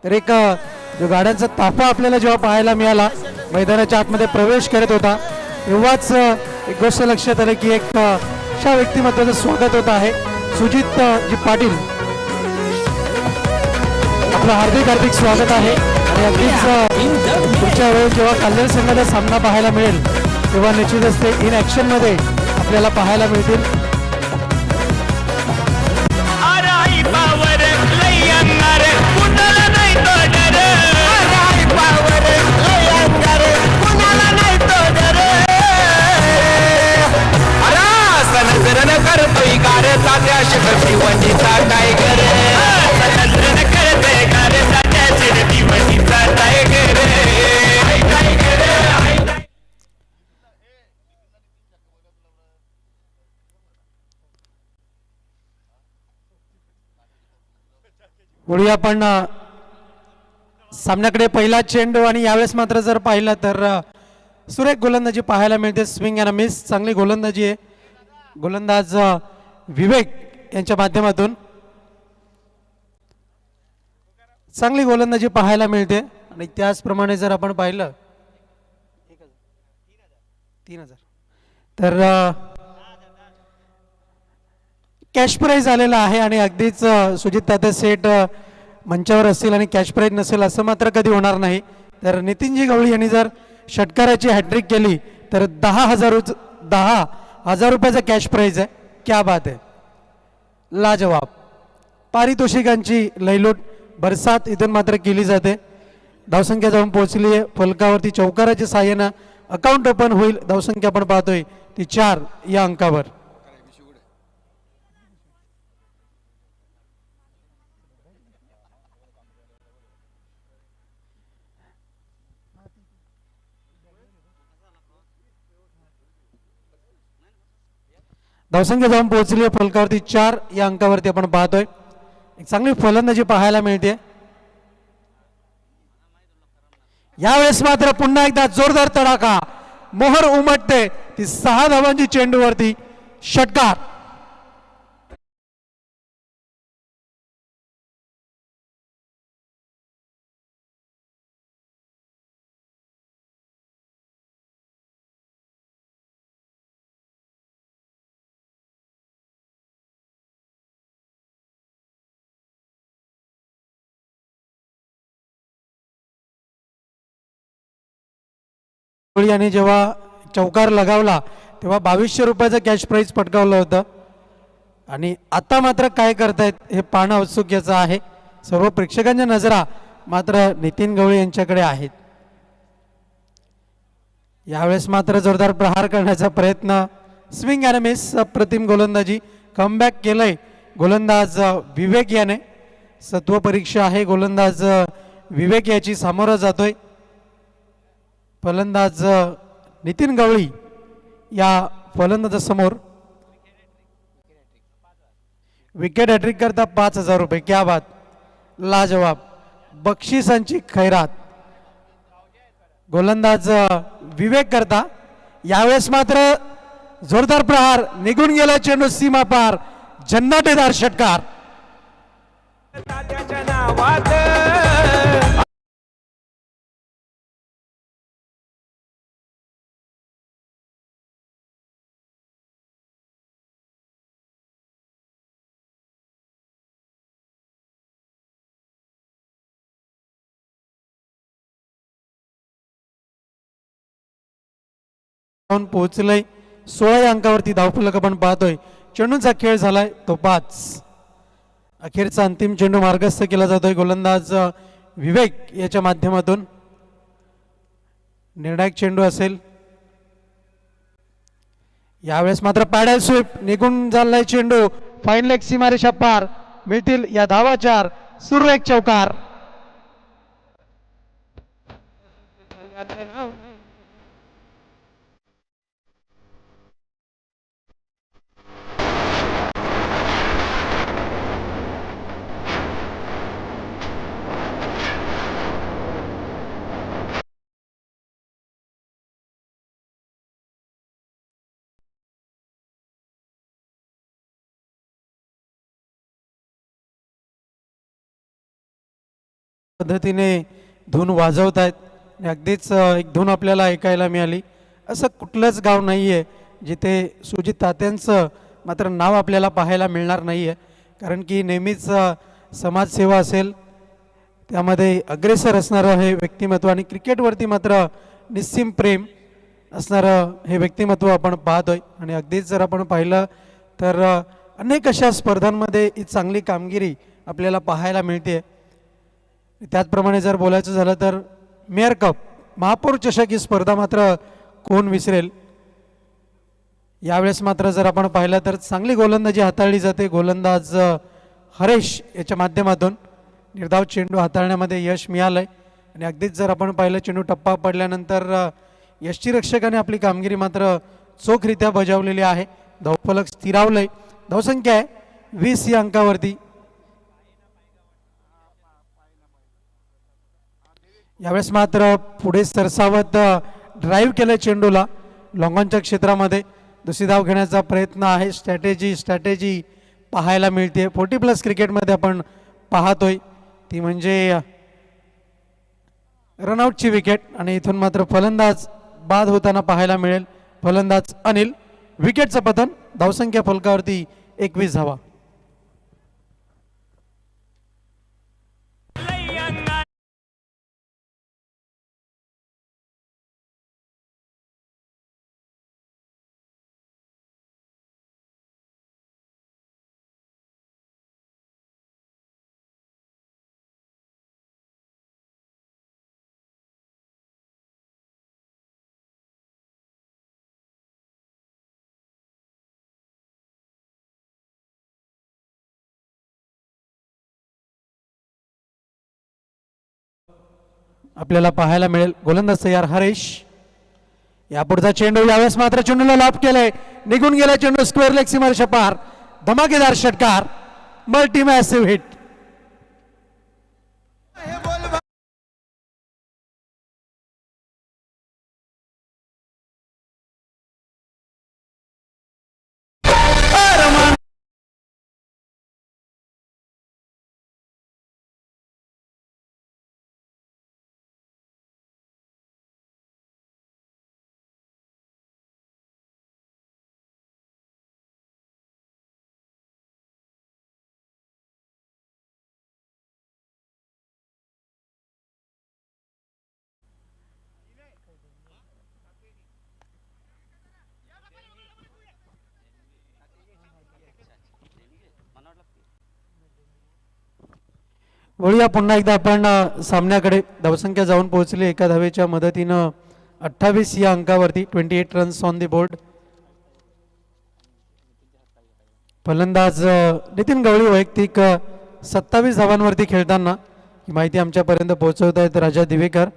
तर एक जो गाड्यांचा ताफा आपल्याला जेव्हा पाहायला मिळाला मैदानाच्या आतमध्ये प्रवेश करत होता तेव्हाच एक गोष्ट लक्षात आलं की एक अशा व्यक्तिमत्वाचं स्वागत होत आहे सुजित जी पाटील आपलं हार्दिक हार्दिक स्वागत आहे आणि अगदीच पुढच्या वेळेस जेव्हा कल्याण संघाचा सामना पाहायला मिळेल तेव्हा निश्चितच ते इन ॲक्शनमध्ये आपल्याला पाहायला मिळतील. पुढे आपण सामन्याकडे पहिला चेंडू आणि यावेळेस मात्र जर पाहिलं तर सुरेख गोलंदाजी पाहायला मिळते. स्विंग अँड मिस चांगली गोलंदाजी आहे. गोलंदाज विवेक यांच्या माध्यमातून चांगली गोलंदाजी पाहायला मिळते आणि त्याचप्रमाणे जर आपण पाहिलं 3000 तर कॅश प्राईज आलेला आहे आणि अगदीच सुजित तात्या सेठ मंचावर असतील आणि कॅश प्राईज नसेल असं मात्र कधी होणार नाही. तर नितीनजी गवळी यांनी जर षटकाराची हॅट्रिक केली तर 10,000 रुपयाचा कॅश प्राईज आहे. क्या बात आहे, लाजवाब. पारितोषिकांची लयलूट बरसात इथून मात्र केली जाते. धावसंख्या जाऊन पोहोचली आहे फलकावरती. चौकाराच्या साह्यानं अकाउंट ओपन होईल. धावसंख्या आपण पाहतोय ती 4 या अंकावर. धावसंख्या जाऊन पोहोचली आहे फलकावरती 4 या अंकावरती आपण पाहतोय. एक चांगली फलंदाजी पाहायला मिळते. यावेळेस मात्र पुन्हा एकदा जोरदार तडाखा, मोहर उमटते ती 6 धावांची चेंडूवरती षटकार. याने जेव्हा चौकार लगावला तेव्हा 2200 रुपयाचा कॅश प्राईज पटकावलं होतं आणि आता मात्र काय करतायत हे पाहणं औत्सुक्याचं आहे. सर्व प्रेक्षकांच्या नजरा मात्र नितीन गवळी यांच्याकडे आहेत. यावेळेस मात्र जोरदार प्रहार करण्याचा प्रयत्न, स्विंग अँड मिस, अप्रतिम गोलंदाजी, कमबॅक केलंय गोलंदाज विवेक याने. सत्व परीक्षा आहे गोलंदाज विवेक याची सामोरं जातोय. फलंदाज नितीन गवळी या फलंदाजासमोर विकेट हॅट्रिक करता 5,000 रुपये. क्या बात, लाजवाब. बक्षिसांची खैरात गोलंदाज विवेक करता. यावेळेस मात्र जोरदार प्रहार, निघून गेला चेंडू सीमा पार, जन्नटेदार षटकार. पोहोचलंय 16 या अंकावरती. धावफलक आपण पाहतोय. चेंडूचा खेळ झालाय तो 5. अखेरचा अंतिम चेंडू मार्गस्थ केला जातोय गोलंदाज विवेक याच्या माध्यमातून. निर्णायक चेंडू असेल. यावेळेस मात्र पॅडल स्वीप, निघून झालाय चेंडू, फाईन लेग सीमारेषा पार, मिळतील या धावा 4. सुरेख चौकार. पद्धतीने धून वाजवत आहेत आणि अगदीच एक धून आपल्याला ऐकायला मिळाली. असं कुठलंच गाव नाही आहे जिथे सुजित तात्यांचं मात्र नाव आपल्याला पाहायला मिळणार नाही आहे. कारण की नेहमीच समाजसेवा असेल त्यामध्ये अग्रेसर असणारं हे व्यक्तिमत्व आणि क्रिकेटवरती मात्र निस्सीम प्रेम असणारं हे व्यक्तिमत्व आपण पाहतोय. आणि अगदीच जर आपण पाहिलं तर अनेक अशा स्पर्धांमध्ये ही चांगली कामगिरी आपल्याला पाहायला मिळते. त्याचप्रमाणे जर बोलायचं झालं तर मेयर कप महापौर चषक ही स्पर्धा मात्र कोण विसरेल. यावेळेस मात्र जर आपण पाहिलं तर चांगली गोलंदाजी हाताळली जाते. गोलंदाज हरेश याच्या माध्यमातून निर्धाव चेंडू हाताळण्यामध्ये यश मिळालंय. आणि अगदीच जर आपण पाहिलं चेंडू टप्पा पडल्यानंतर यष्टीरक्षकाने आपली कामगिरी मात्र चोखरित्या बजावलेली आहे. धावफलक स्थिरावलंय. धावसंख्या आहे 20 या अंकावरती. यावेळेस मात्र पुढे सरसावत ड्राईव्ह केलं चेंडूला लॉंगॉनच्या क्षेत्रामध्ये. दुसरी धाव घेण्याचा प्रयत्न आहे. स्ट्रॅटेजी पाहायला मिळते. 40+ क्रिकेटमध्ये आपण पाहतोय ती म्हणजे रनआउटची विकेट. आणि इथून मात्र फलंदाज बाद होताना पाहायला मिळेल. फलंदाज अनिल. विकेटचं पतन. धावसंख्या फलकावरती 21 धावा. आपल्याला पाहायला मिळेल. गोलंदाज तयार हरेश. यापुढचा चेंडू. यावेळेस मात्र चेंडूला लॉप केलंय. निघून गेला चेंडू स्क्वेअर लेग सीमारेषा पार. धमाकेदार षटकार. Multi massive hit. वळूया पुन्हा एकदा आपण सामन्याकडे. धावसंख्या जाऊन पोहोचली एका धावेच्या मदतीनं 28 या अंकावरती. 28 रन्स ऑन दी बोर्ड. फलंदाज नितीन गवळी वैयक्तिक 27 धावांवरती खेळताना ही माहिती आमच्यापर्यंत पोहोचवत आहेत राजा दिवेकर.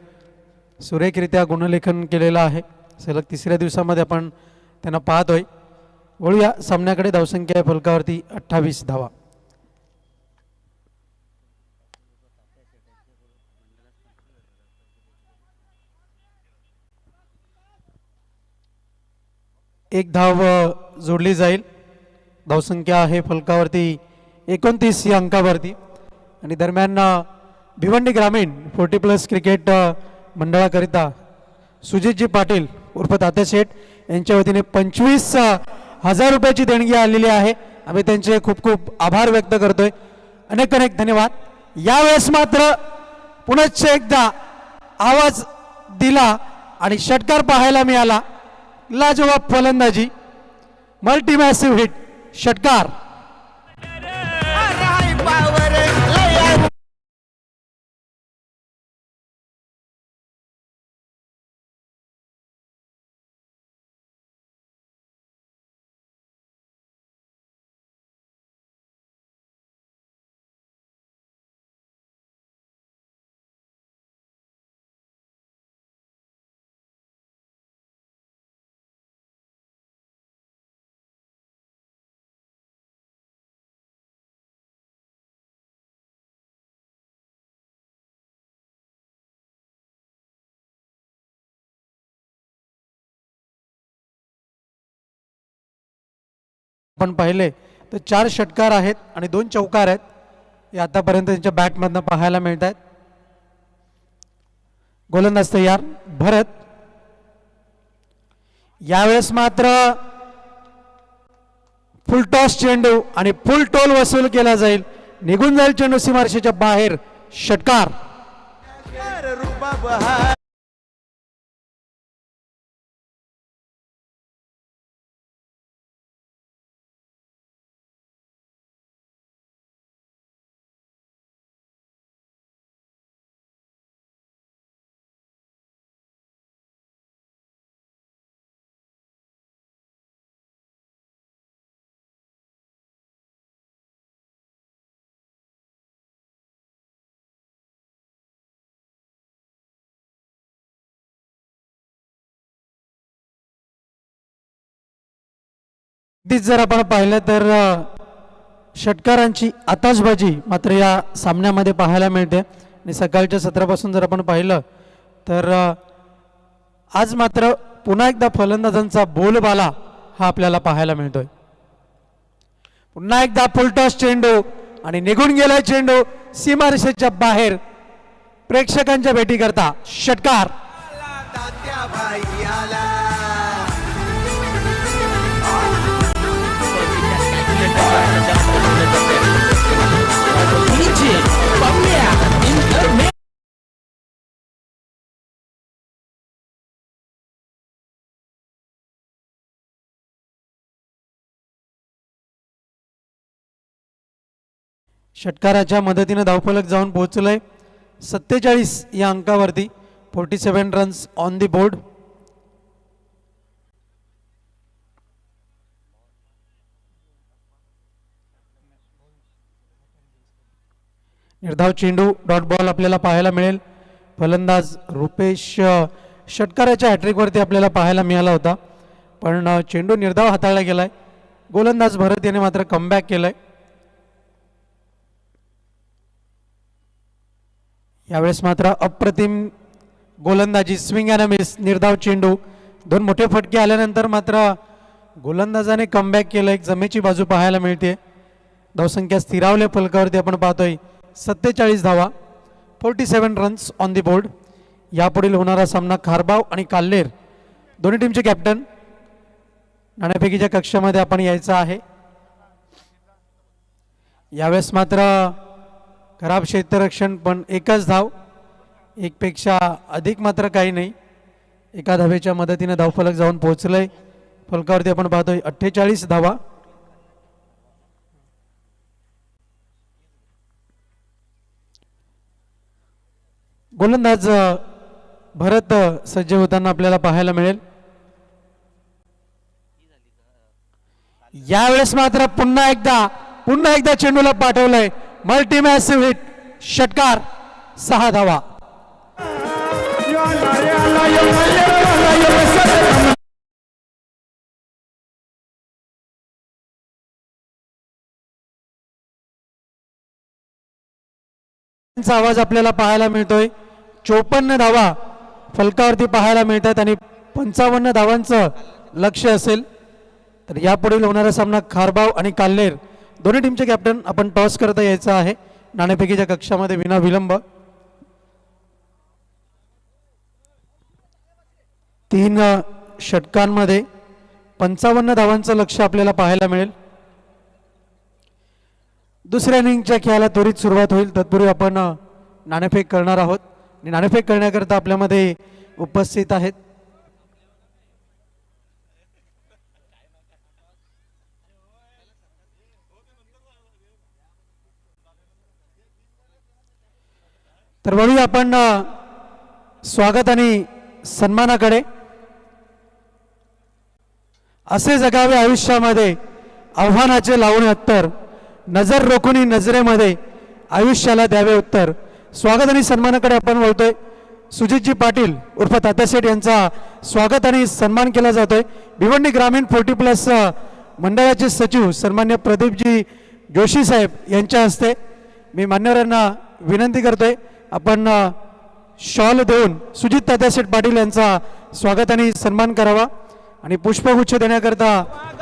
सुरेखरित्या गुणलेखन केलेलं आहे. सलग 3ऱ्या दिवसामध्ये आपण त्यांना पाहतोय. वळूया सामन्याकडे. धावसंख्या फलकावरती 28 धावा. एक धाव जोडली जाईल. धावसंख्या आहे फलकावरती 29 या अंकावरती. आणि दरम्यान भिवंडी ग्रामीण 40+ क्रिकेट मंडळाकरिता सुजितजी पाटील उर्फ तात्या शेठ यांच्या वतीने 25,000 रुपयाची देणगी आलेली आहे. आम्ही त्यांचे खूप खूप आभार व्यक्त करतोय. अनेक अनेक धन्यवाद. यावेळेस मात्र पुनश्च एकदा आवाज दिला आणि षटकार पाहायला मिळाला. लाजवाब फलंदाजी. Multi massive hit. षटकार. आपण पाहिले तर 4 षटकार आहेत आणि 2 चौकार आहेत. हे आतापर्यंत त्यांच्या बॅटमधनं पाहायला मिळत आहेत. गोलंदाज तयार भरत. यावेळेस मात्र फुल टॉस चेंडू आणि फुल टोल वसूल केला जाईल. निघून जाईल चेंडू सीमारेषेच्या बाहेर. षटकार. जर आपण पाहिलं तर षटकारांची आताशबाजी मात्र या सामन्यामध्ये पाहायला मिळते. आणि सकाळच्या सत्रापासून जर आपण पाहिलं तर आज मात्र पुन्हा एकदा फलंदाजांचा बोलबाला हा आपल्याला पाहायला मिळतोय. पुन्हा एकदा फुलटॉस चेंडू आणि निघून गेलाय चेंडू सीमारेषेच्या बाहेर. प्रेक्षकांच्या भेटी करता षटकार. षटकाराच्या मदतीने धावफलक जाऊन पोहोचलंय 47 या अंकावरती. 47 रन्स ऑन दी बोर्ड. निर्धाव चेंडू डॉट बॉल आपल्याला पाहायला मिळेल. फलंदाज रुपेश षटकाराच्या हॅट्रिकवरती आपल्याला पाहायला मिळाला होता पण चेंडू निर्धाव हाताळला गेलाय. गोलंदाज भरत याने मात्र कमबॅक केलाय. यावेळेस मात्र अप्रतिम गोलंदाजी स्विंग अँड मिस. निर्धाव चेंडू. दोन मोठे फटके आल्यानंतर मात्र गोलंदाजाने कमबॅक केलं. एक जमेची बाजू पाहायला मिळते. धावसंख्या स्थिरावल्या फलकावरती आपण पाहतोय 47 धावा. 47 रन्स ऑन दी बोर्ड. यापुढील होणारा सामना खारबाव आणि काल्हेर दोन्ही टीमचे कॅप्टन नाणेफेकीच्या कक्षामध्ये आपण यायचं आहे. यावेळेस मात्र खराब क्षेत्ररक्षण पण एकच धाव. एक पेक्षा अधिक मात्र काही नाही. एका धावेच्या मदतीने धावफलक जाऊन पोहोचलंय. फलकावरती आपण पाहतोय 48 धावा. गोलंदाज भरत सज्ज होताना आपल्याला पाहायला मिळेल. यावेळेस मात्र पुन्हा एकदा चेंडूला पाठवलंय. Multi massive hit. षटकार. 6 धावा. आवाज आपल्याला पाहायला मिळतोय. 54 धावा फलकावरती पाहायला मिळतात आणि 55 धावांचं लक्ष्य असेल. तर यापुढील होणारा सामना खारबाव आणि काल्हेर दोन्ही टीमचे कॅप्टन आपण टॉस करता यायचं आहे नाणेफेकीच्या कक्षामध्ये विना विलंब. 3 षटकांमध्ये 55 धावांचं लक्ष्य आपल्याला पाहायला मिळेल. दुसऱ्या इनिंगच्या खेळाला त्वरित सुरुवात होईल. तत्पूर्वी आपण नाणेफेक करणार आहोत आणि नाणेफेक करण्याकरता आपल्यामध्ये उपस्थित आहेत तर वळूया आपण स्वागत आणि सन्मानाकडे. असे जगावे आयुष्यामध्ये आव्हानाचे लावून उत्तर. नजर रोखून नजरेमध्ये आयुष्याला द्यावे उत्तर. स्वागत आणि सन्मानाकडे आपण वळतोय. सुजितजी पाटील उर्फ तात्यासेठ यांचा स्वागत आणि सन्मान केला जातोय. भिवंडी ग्रामीण 40+ मंडळाचे सचिव सन्मान्य प्रदीपजी जोशी साहेब यांच्या हस्ते मी मान्यवरांना विनंती करतोय आपण शॉल देऊन सुजित तात्यासेठ पाटील यांचा स्वागत आणि सन्मान करावा. आणि पुष्पगुच्छ देण्याकरता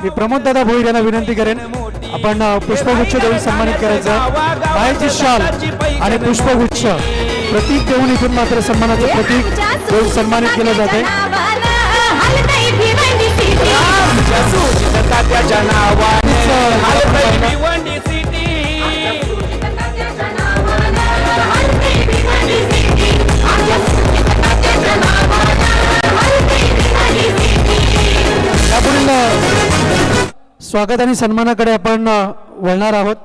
मी प्रमोद दादा भोईर यांना विनंती करेन आपण पुष्पगुच्छ देऊन सन्मानित करायचं. बाहेरची शॉल आणि पुष्पगुच्छ प्रतीक देऊन इथून मात्र सन्मानाचं प्रतीक देऊन सन्मानित केलं जाते. यापुढील स्वागत आणि सन्मानाकडे आपण वळणार आहोत.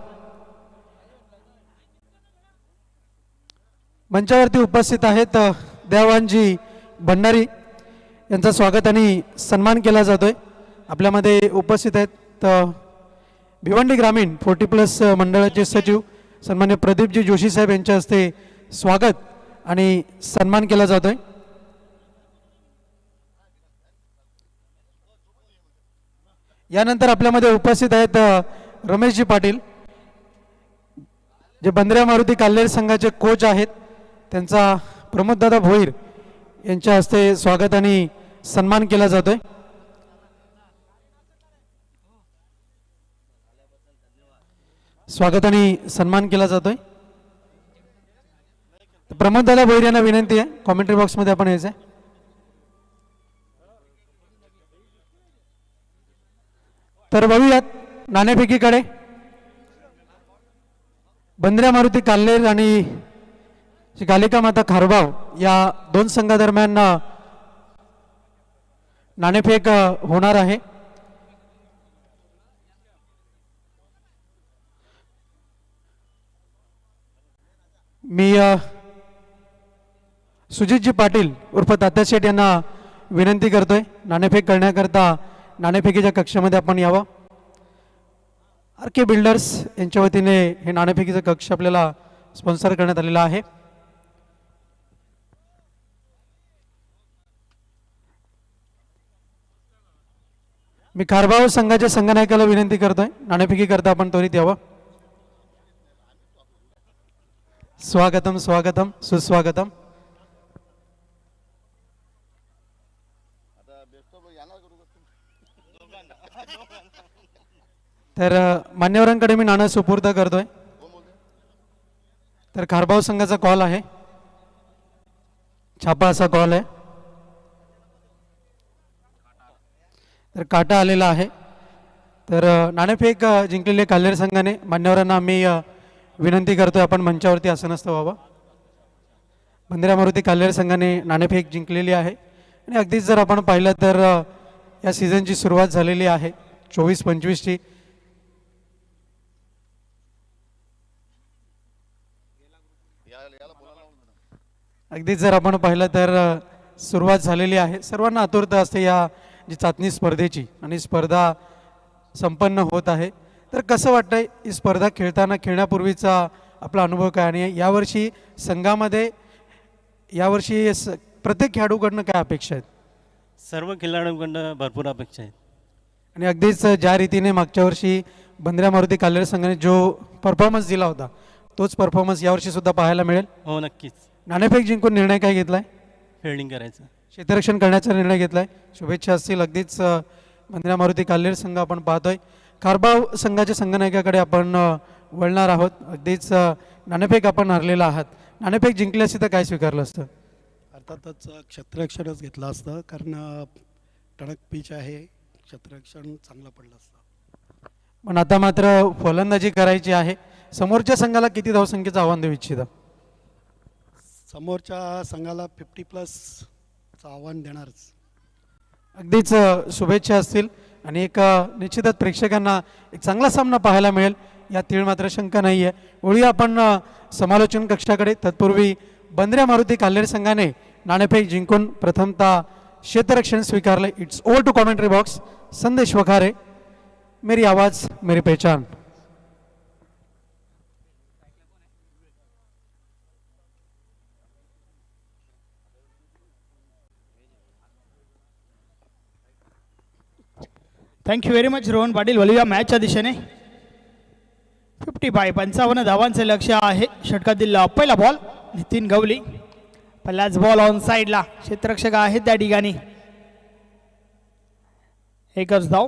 मंचावरती उपस्थित आहेत देवानजी भंडारी यांचं स्वागत आणि सन्मान केला जातोय. आपल्यामध्ये उपस्थित आहेत भिवंडी ग्रामीण 40+ मंडळाचे सचिव सन्मान्य प्रदीपजी जोशी साहेब यांच्या हस्ते स्वागत आणि सन्मान केला जातोय. यानंतर आपल्यामध्ये उपस्थित आहेत रमेशजी पाटील जे बंदऱ्या मारुती काल्हेर संघाचे कोच आहेत. त्यांचा प्रमोददादा भोईर यांच्या हस्ते स्वागत आणि सन्मान केला जातोय. स्वागत आणि सन्मान केला जातोय. प्रमोददादा भोईर यांना विनंती आहे कॉमेंट्री बॉक्समध्ये आपण यायचं आहे. तर बघूयात नाणेफेकीकडे. बंदऱ्या मारुती काल्हेर आणि कालिका माता खारबाव या दोन संघादरम्यान नाणेफेक होणार आहे. मी सुजितजी पाटील उर्फ तात्या शेठ यांना विनंती करतोय नाणेफेक करण्याकरता नाणेफेकीच्या कक्षामध्ये आपण यावं. आर के बिल्डर्स यांच्या वतीने हे नाणेफेकीचं कक्ष आपल्याला स्पॉन्सर करण्यात आलेला आहे. मी खारबाव संघाच्या संघनायकाला विनंती करतोय नाणेफेकी करता आपण त्वरित यावं. स्वागतम स्वागतम सुस्वागतम. तर मान्यवरांकडे मी नाणं सुपूर्द करतोय. तर खारबाव संघाचा कॉल आहे. छापा असा कॉल आहे. तर काटा आलेला आहे. तर नाणेफेक जिंकलेले काल्हेर संघाने मान्यवरांना आम्ही विनंती करतोय आपण मंचावरती आसनस्थ व्हावं. बंदऱ्या मारुती काल्हेर संघाने नाणेफेक जिंकलेली आहे आणि अगदीच जर आपण पाहिलं तर या सीझनची सुरुवात झालेली आहे 24-25ची. अगदीच जर आपण पाहिलं तर सुरुवात झालेली आहे. सर्वांना आतुरता असते या जी चाचणी स्पर्धेची आणि स्पर्धा संपन्न होत आहे. तर कसं वाटतंय ही स्पर्धा खेळण्यापूर्वीचा आपला अनुभव काय आणि यावर्षी संघामध्ये प्रत्येक खेळाडूकडनं काय अपेक्षा आहेत? सर्व खेळाडूंकडनं भरपूर अपेक्षा आहेत आणि अगदीच ज्या रीतीने मागच्या वर्षी बंदऱ्या मारुती काल्हेर संघाने जो परफॉर्मन्स दिला होता तोच परफॉर्मन्स यावर्षी सुद्धा पाहायला मिळेल. हो नक्कीच. नाणेफेक जिंकून निर्णय काय घेतलाय? फिल्डिंग करायचं, क्षेत्ररक्षण करण्याचा निर्णय घेतलाय. शुभेच्छा असतील. अगदीच बंदऱ्या मारुती काल्हेर संघ आपण पाहतोय. खारबाव संघाच्या संघनायकाकडे आपण वळणार आहोत. अगदीच नाणेफेक आपण हरलेला आहात. नाणेफेक जिंकली असती तर काय स्वीकारलं असतं? अर्थातच क्षेत्ररक्षणच घेतलं असतं कारण टणक पिच आहे. क्षेत्ररक्षण चांगलं पडलं असतं. पण आता मात्र फलंदाजी करायची आहे. समोरच्या संघाला किती धावसंख्येचं आव्हान देऊ इच्छिता? समोरच्या संघाला 50+ आव्हान देणारच. अगदीच शुभेच्छा असतील आणि एक निश्चितच प्रेक्षकांना एक चांगला सामना पाहायला मिळेल या तीळ मात्र शंका नाही आहे. वळूया आपण समालोचन कक्षाकडे. तत्पूर्वी बंदऱ्या मारुती काल्हेर संघाने नाणेफेक जिंकून प्रथमतः क्षेत्ररक्षण स्वीकारले. It's over to commentary box. Sandesh Wakhare, मेरी आवाज मेरी पहचान. Thank you very much Rohan Patil. वळूया मॅचच्या दिशेने. 55 धावांचे लक्ष आहे. षटकातील पहिला बॉल नितीन गवली. पहिलाच बॉल ऑन साईडला. क्षेत्ररक्षक आहेत त्या ठिकाणी. एकच धाव.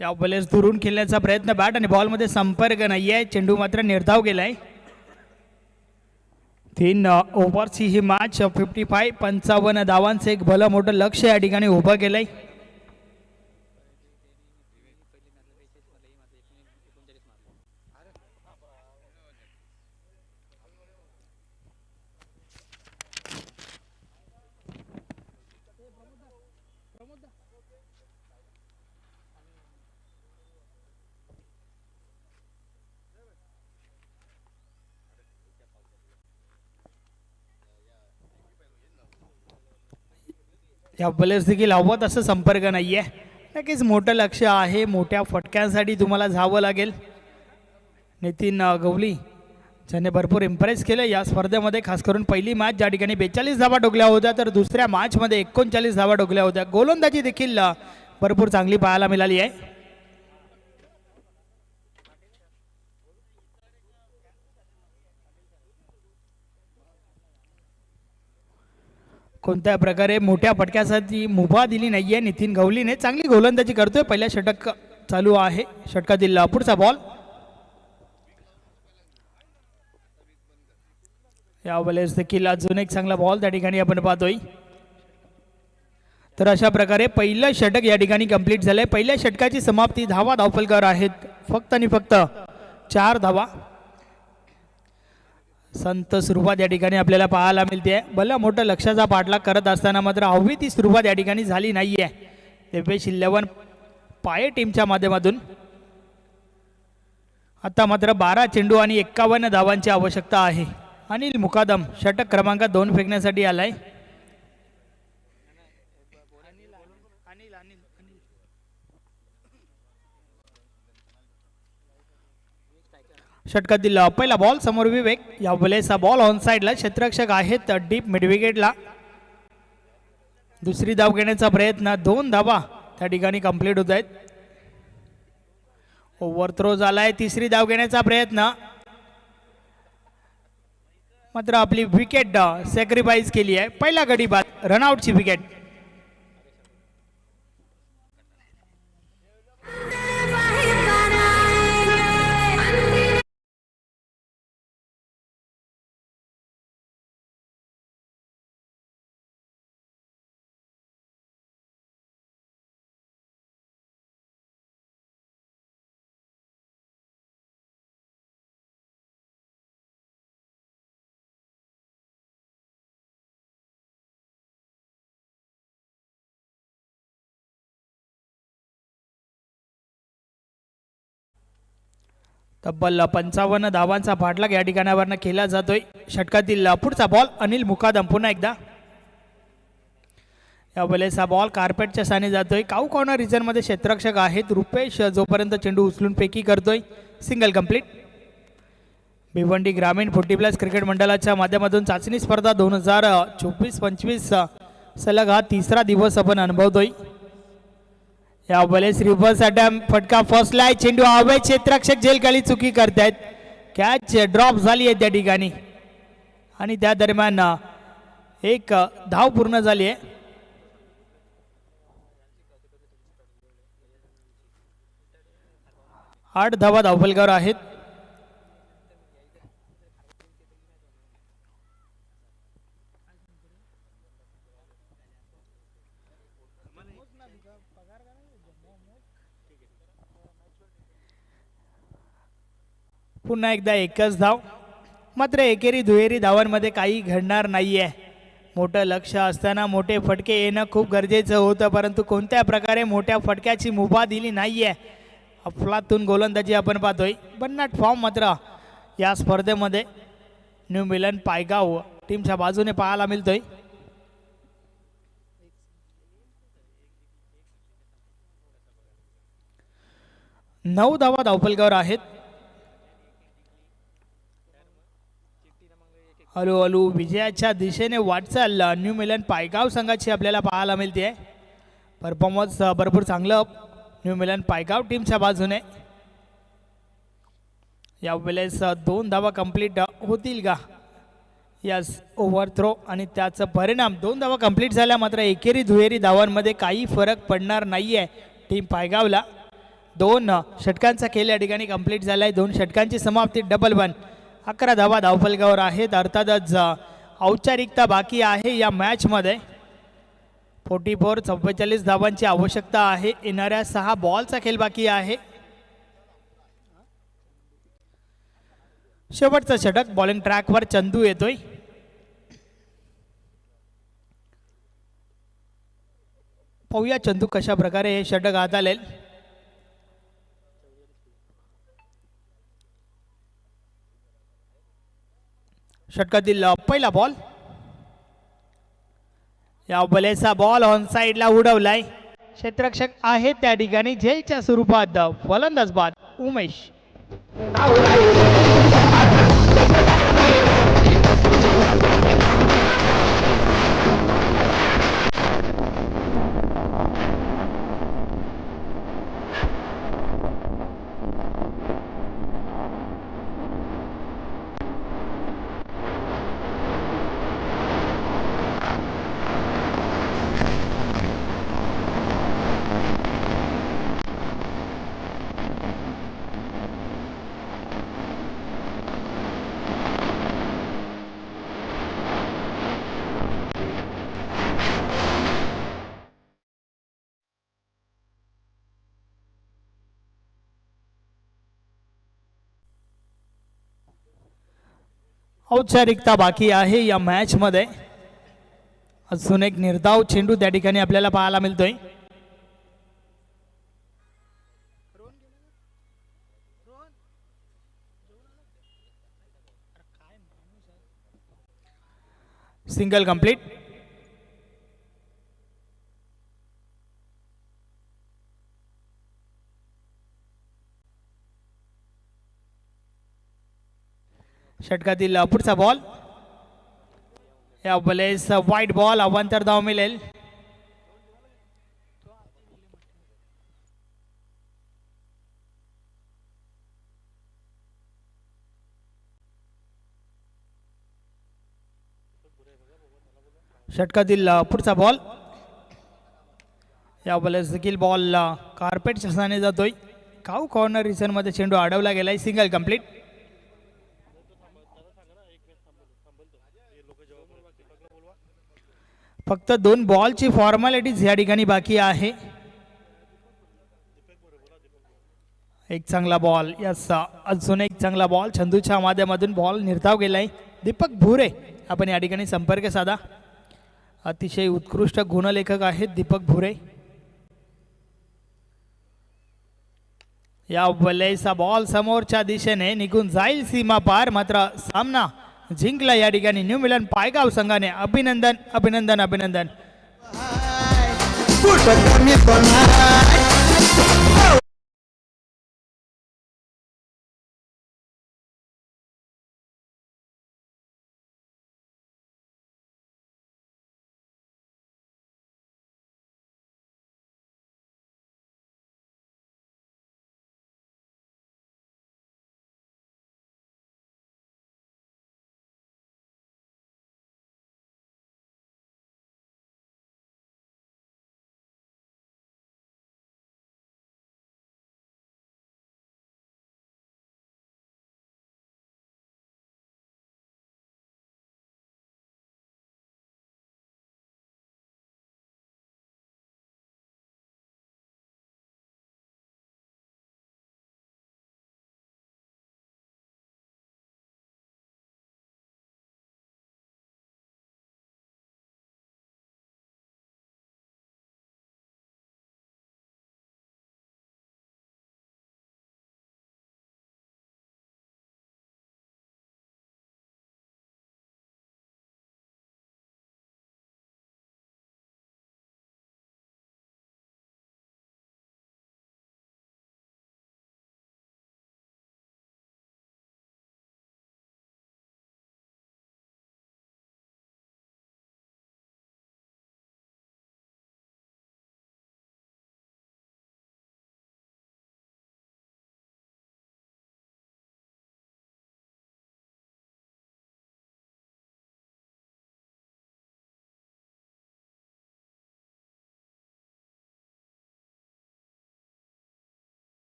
या बॉलेस दुरून खेळण्याचा प्रयत्न, बॅट आणि बॉल मध्ये संपर्क नाहीये, चेंडू मात्र निर्धाव गेलाय. 3 ओव्हरची ही मॅच 55 धावांचं एक भलं मोठं लक्ष या ठिकाणी उभं केलंय. या बॉलर्स देखील हवत असं संपर्क नाहीये. नक्कीच मोठं लक्ष आहे, मोठ्या फटक्यांसाठी तुम्हाला जावं लागेल. नितीन गवली ज्याने भरपूर इम्प्रेस केलं या स्पर्धेमध्ये, खास करून पहिली मॅच ज्या ठिकाणी 42 धावा ठोकल्या होत्या, तर दुसऱ्या मॅचमध्ये 39 धावा ठोकल्या होत्या. गोलंदाजी देखील भरपूर चांगली पाहायला मिळाली आहे. कोणत्या प्रकारे मोठ्या फटक्यासाठी मुभा दिली नाहीये नितीन गवलीने. चांगली गोलंदाजी करतोय. पहिल्या षटक चालू आहे. षटकातील पुढचा बॉल. या बॉलेस देखील अजून एक चांगला बॉल त्या ठिकाणी आपण पाहतोय. तर अशा प्रकारे पहिलं षटक या ठिकाणी कंप्लीट झालंय. पहिल्या षटकाची समाप्ती. धावा धावफलकर आहेत फक्त आणि फक्त 4 धावा. संत सुरुवात या ठिकाणी आपल्याला पाहायला मिळते. भलं मोठं लक्षाचा पाठलाग करत असताना मात्र हवी ती सुरुवात या ठिकाणी झाली नाहीये. दिव्येश 11 पाये टीमच्या माध्यमातून. आता मात्र 12 चेंडू आणि 51 धावांची आवश्यकता आहे. अनिल मुकादम षटक क्रमांक 2 फेकण्यासाठी आलाय. षटकातील पहिला बॉल. समोर विवेक. या वेळेचा बॉल ऑन साइडला. क्षेत्ररक्षक आहेत डीप मिड विकेटला. दुसरी धाव घेण्याचा प्रयत्न. 2 धावा त्या ठिकाणी कंप्लीट होत आहेत. ओव्हर थ्रो झालाय. तिसरी धाव घेण्याचा प्रयत्न, मात्र आपली विकेट सॅक्रिफाईस केली आहे. पहिला गडी बाद. रनआउटची विकेट. तब्बल 55 धावांचा पाठलाग या ठिकाणावरनं केला जातोय. षटकातील पुढचा बॉल. अनिल मुकादम पुन्हा एकदा. या वेळेचा बॉल कार्पेटच्या साने जातोय. काऊ कॉर्नर रिजन मध्ये क्षेत्ररक्षक आहेत रुपेश, जोपर्यंत चेंडू उचलून फेकी करतोय. Single complete. भिवंडी ग्रामीण 40+ क्रिकेट मंडळाच्या माध्यमातून चाचणी स्पर्धा 2024-25 सलग हा तिसरा दिवस आपण अनुभवतोय. या वेळेस रिव्हर्स अटॅम्प. फटका फसलाय. चेंडू हवे. क्षेत्ररक्षक जेलखाली चुकी करतायत. कॅच ड्रॉप झाली आहे त्या ठिकाणी आणि त्या दरम्यान एक धाव पूर्ण झाली आहे. आठ धावा धावफलकावर आहेत. पुन्हा एकदा एकच धाव. मात्र एकेरी दुहेरी धावांमध्ये काही घडणार नाहीये. मोठं लक्ष असताना मोठे फटके येणं खूप गरजेचं होतं, परंतु कोणत्या प्रकारे मोठ्या फटक्याची मुभा दिली नाहीये. अफलातून गोलंदाजी आपण पाहतोय. बन्नाट फॉर्म मात्र या स्पर्धेमध्ये न्यू मिलन पायगाव टीमच्या बाजूने पाहायला मिळतोय. नऊ धावा धावफलकावर आहेत. हळूहळू विजयाच्या दिशेने वाटचाल न्यू मिलन पायगाव संघाची आपल्याला पाहायला मिळते. परफॉर्मन्स भरपूर चांगलं न्यू मिलन पायगाव टीमच्या बाजूने. यावेळेस 2 धावा कंप्लीट होतील का यस ओव्हर थ्रो आणि त्याचा परिणाम 2 धावा कंप्लीट झाल्या. मात्र एकेरी दुहेरी धावांमध्ये काही फरक पडणार नाही आहे टीम पायगावला. 2 षटकांचा खेळ या ठिकाणी कंप्लीट झाला आहे. 2 षटकांची समाप्ती डबल 1. 11 धावा धावफलकावर आहेत. अर्थातच औपचारिकता बाकी आहे या मॅचमध्ये. 44 धावांची आवश्यकता आहे. येणाऱ्या 6 बॉलचा खेळ बाकी आहे. शेवटचं षटक बॉलिंग ट्रॅकवर चंदू येतोय. पाहूया चंदू कशा प्रकारे हे षटक हाताळेल. षटकातील पहिला बॉल, या बॉलेचा बॉल ऑन साइडला उडवलाय. क्षेत्ररक्षक आहेत त्या ठिकाणी. झेलच्या स्वरूपात फलंदाज बाद उमेश. औपचारिकता बाकी आहे या मॅच मध्ये. अजून एक निर्धाव चेंडू त्या ठिकाणी आपल्याला पाहायला मिळतोय. Single complete. षटकातील पुढचा बॉल, या बॉलेस वाईट बॉल. अवांतर धाव मिळेल. षटकातील पुढचा बॉल, या बॉलेस देखील बॉल कार्पेटच्या स्थानी जातोय. काऊ कॉर्नर रिझन मध्ये चेंडू अडवला गेलाय. Single complete. फक्त 2 बॉलची फॉर्मॅलिटीज या ठिकाणी बाकी आहे. एक चांगला बॉल, यस अजून एक चांगला बॉल. चंदूच्या माध्यमातून बॉल निर्धाव गेलाय. दीपक भुरे आपण या ठिकाणी संपर्क साधा. अतिशय उत्कृष्ट गुणलेखक आहेत दीपक भुरे. या बॉलेचा बॉल समोरच्या दिशेने निघून जाईल सीमा पार. मात्र सामना जिंकला या ठिकाणी न्यू मिलन पायगाव संघाने. अभिनंदन अभिनंदन अभिनंदन.